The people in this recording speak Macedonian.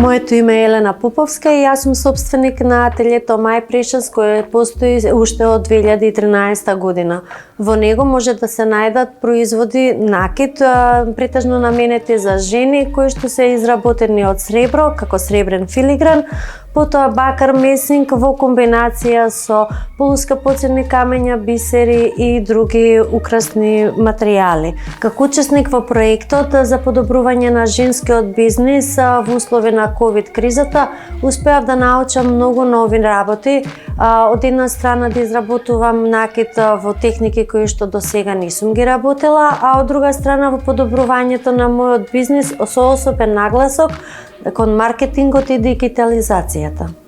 Моето име е Елена Поповска и јас сум собственик на ателјето My Precious, кое постои уште од 2013 година. Во него може да се најдат производи накид, претежно наменети за жени, кои што се изработени од сребро, како сребрен филигран, потоа бакар месинг во комбинација со полускапоцени камења, бисери и други украсни материјали. Како учесник во проектот за подобрување на женскиот бизнис во услови на ковид кризата, успеав да научам многу нови работи. Од една страна да изработувам накид во техники кои што досега не сум ги работела, а од друга страна во подобрувањето на мојот бизнис со особен нагласок кон маркетингот и дигитализацијата.